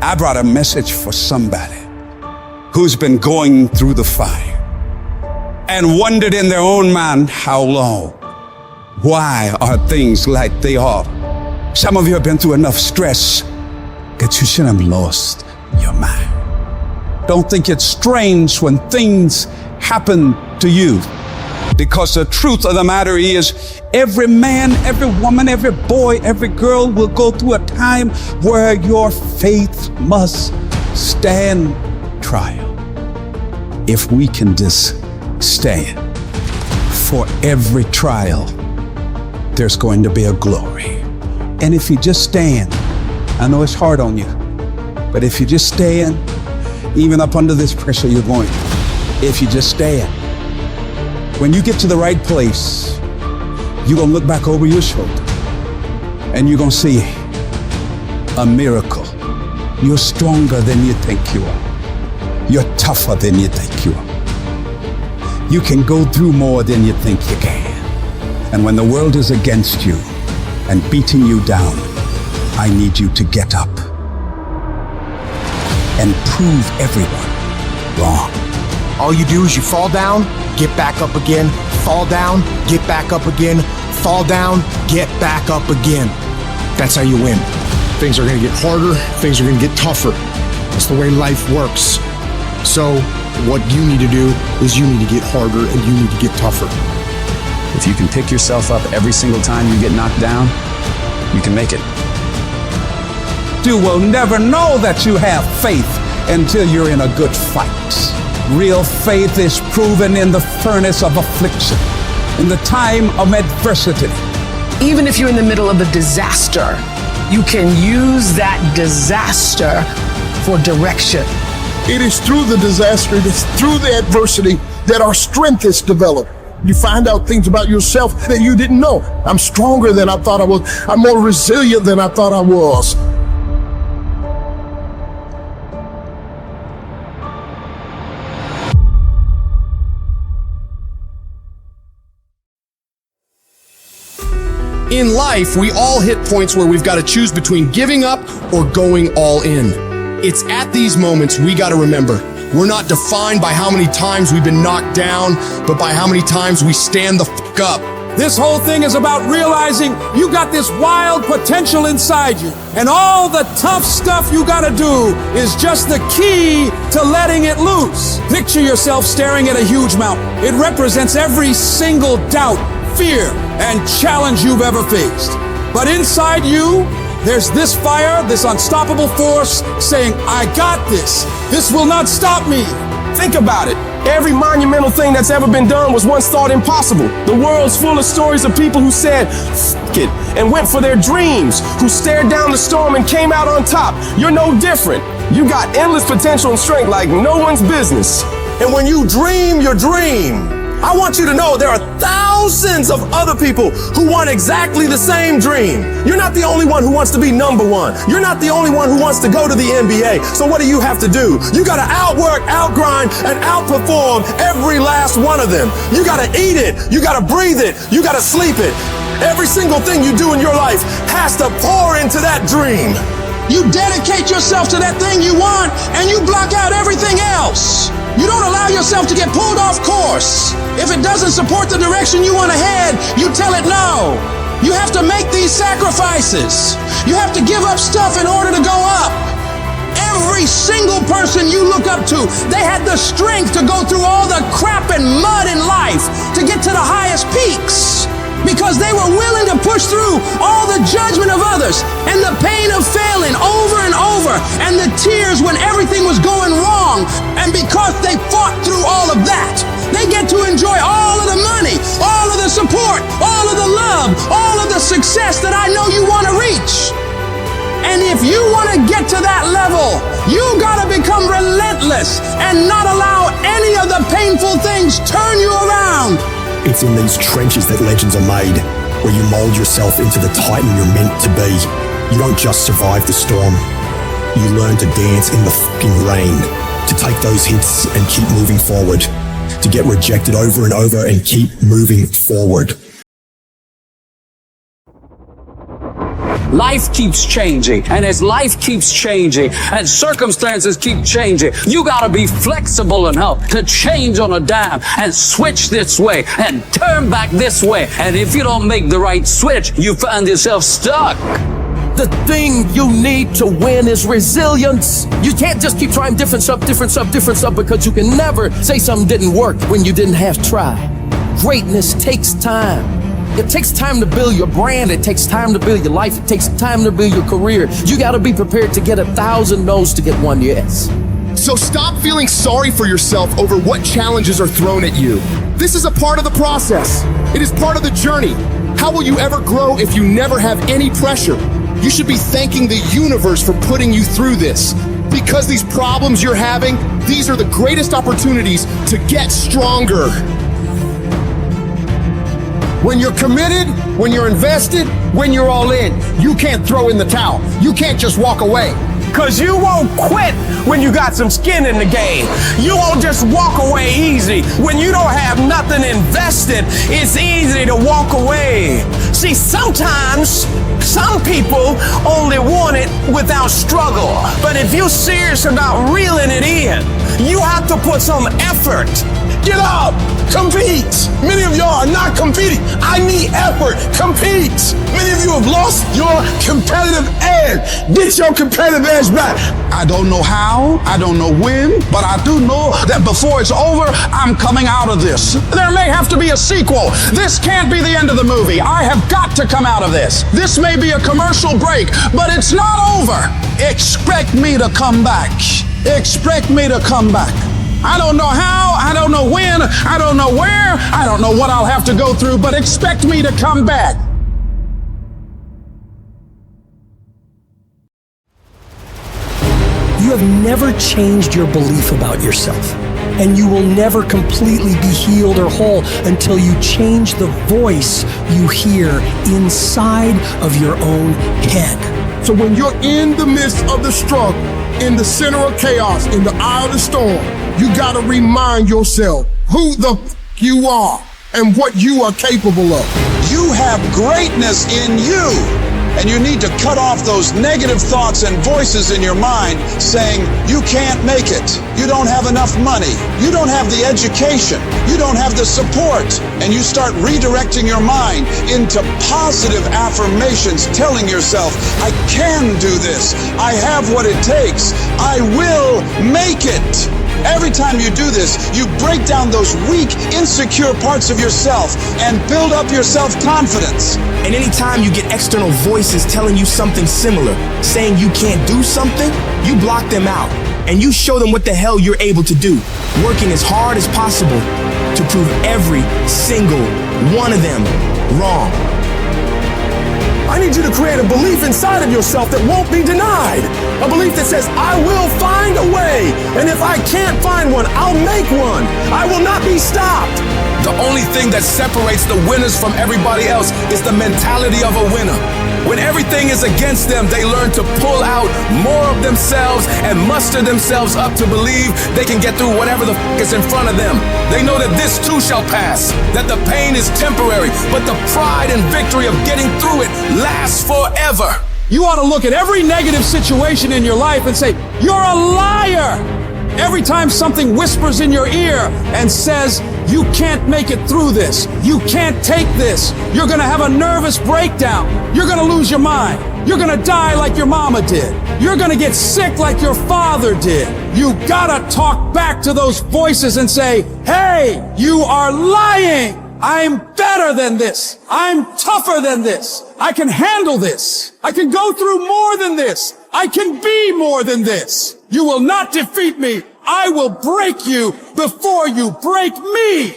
I brought a message for somebody who's been going through the fire and wondered in their own mind, how long? Why are things like they are? Some of you have been through enough stress that you should have lost your mind. Don't think it's strange when things happen to you, because the truth of the matter is every man, every woman, every boy, every girl will go through a time where your faith must stand trial. If we can just stand for every trial, there's going to be a glory. And if you just stand, I know it's hard on you, but if you just stand, even up under this pressure you're going, if you just stand, when you get to the right place, you're gonna look back over your shoulder and you're gonna see a miracle. You're stronger than you think you are. You're tougher than you think you are. You can go through more than you think you can. And when the world is against you and beating you down, I need you to get up and prove everyone wrong. All you do is you fall down, get back up again, fall down, get back up again, fall down, get back up again. That's how you win. Things are gonna get harder, things are gonna get tougher. That's the way life works. So what you need to do is you need to get harder and you need to get tougher. If you can pick yourself up every single time you get knocked down, you can make it. You will never know that you have faith until you're in a good fight. Real faith is proven in the furnace of affliction, in the time of adversity. Even if you're in the middle of a disaster, you can use that disaster for direction. It is through the disaster, it is through the adversity that our strength is developed. You find out things about yourself that you didn't know. I'm stronger than I thought I was. I'm more resilient than I thought I was. In life, we all hit points where we've got to choose between giving up or going all in. It's at these moments we got to remember, we're not defined by how many times we've been knocked down, but by how many times we stand the fuck up. This whole thing is about realizing you got this wild potential inside you, and all the tough stuff you gotta do is just the key to letting it loose. Picture yourself staring at a huge mountain. It represents every single doubt, fear, and challenge you've ever faced. But inside you, there's this fire, this unstoppable force saying, I got this. This will not stop me. Think about it. Every monumental thing that's ever been done was once thought impossible. The world's full of stories of people who said, F it, and went for their dreams, who stared down the storm and came out on top. You're no different. You got endless potential and strength like no one's business. And when you dream your dream, I want you to know there are thousands of other people who want exactly the same dream. You're not the only one who wants to be number one. You're not the only one who wants to go to the NBA. So what do you have to do? You gotta outwork, outgrind, and outperform every last one of them. You gotta eat it. You gotta breathe it. You gotta sleep it. Every single thing you do in your life has to pour into that dream. You dedicate yourself to that thing you want, and you block out everything else. You don't allow yourself to get pulled off course. If it doesn't support the direction you want to head, you tell it no. You have to make these sacrifices. You have to give up stuff in order to go up. Every single person you look up to, they had the strength to go through all the crap and mud in life to get to the highest peaks, because they were willing to push through all the judgment of others and the pain of failing over and over and the tears when everything was going wrong. And because they fought through all of that, they get to enjoy all of the money, all of the support, all of the love, all of the success that I know you want to reach. And if you want to get to that level, you got to become relentless and not allow any of the painful things turn you around. It's in these trenches that legends are made, where you mold yourself into the titan you're meant to be. You don't just survive the storm. You learn to dance in the fucking rain, to take those hits and keep moving forward, to get rejected over and over and keep moving forward. life keeps changing. And as life keeps changing and circumstances keep changing, you gotta be flexible enough to change on a dime and switch this way and turn back this way. And if you don't make the right switch, you find yourself stuck. The thing you need to win is resilience. You can't just keep trying different stuff, because you can never say something didn't work when you didn't have to try. Greatness takes time. It takes time to build your brand. It takes time to build your life. It takes time to build your career. You got to be prepared to get 1,000 no's to get 1 yes. So stop feeling sorry for yourself over what challenges are thrown at you. This is a part of the process. It is part of the journey. How will you ever grow if you never have any pressure? You should be thanking the universe for putting you through this. Because these problems you're having, these are the greatest opportunities to get stronger. When you're committed, when you're invested, when you're all in, you can't throw in the towel. You can't just walk away. Cause you won't quit when you got some skin in the game. You won't just walk away easy. When you don't have nothing invested, it's easy to walk away. See, sometimes some people only want it without struggle. But if you're serious about reeling it in, you have to put some effort. Get up, compete. Many of y'all are not competing. I need effort, compete. Many of you have lost your competitive edge. Get your competitive edge back. I don't know how, I don't know when, but I do know that before it's over, I'm coming out of this. There may have to be a sequel. This can't be the end of the movie. I have got to come out of this. This may be a commercial break, but it's not over. Expect me to come back. Expect me to come back. I don't know how, I don't know when, I don't know where, I don't know what I'll have to go through, but expect me to come back. You have never changed your belief about yourself, and you will never completely be healed or whole until you change the voice you hear inside of your own head. So when you're in the midst of the struggle, in the center of chaos, in the eye of the storm, you gotta remind yourself who the you are and what you are capable of. You have greatness in you, and you need to cut off those negative thoughts and voices in your mind saying, you can't make it, you don't have enough money, you don't have the education, you don't have the support, and you start redirecting your mind into positive affirmations, telling yourself, I can do this, I have what it takes, I will make it. Every time you do this, you break down those weak, insecure parts of yourself and build up your self-confidence. And anytime you get external voices telling you something similar, saying you can't do something, you block them out and you show them what the hell you're able to do, working as hard as possible to prove every single one of them wrong. I need you to create a belief inside of yourself that won't be denied. A belief that says, I will find a way. And if I can't find one, I'll make one. I will not be stopped. The only thing that separates the winners from everybody else is the mentality of a winner. When everything is against them, they learn to pull out more of themselves and muster themselves up to believe they can get through whatever the is in front of them. They know that this too shall pass, that the pain is temporary, but the pride and victory of getting through it lasts forever. You ought to look at every negative situation in your life and say, you're a liar. Every time something whispers in your ear and says, you can't make it through this, you can't take this, you're gonna have a nervous breakdown, you're gonna lose your mind, you're gonna die like your mama did, you're gonna get sick like your father did. You gotta talk back to those voices and say, hey, you are lying. I'm better than this. I'm tougher than this. I can handle this. I can go through more than this. I can be more than this. You will not defeat me. I will break you before you break me.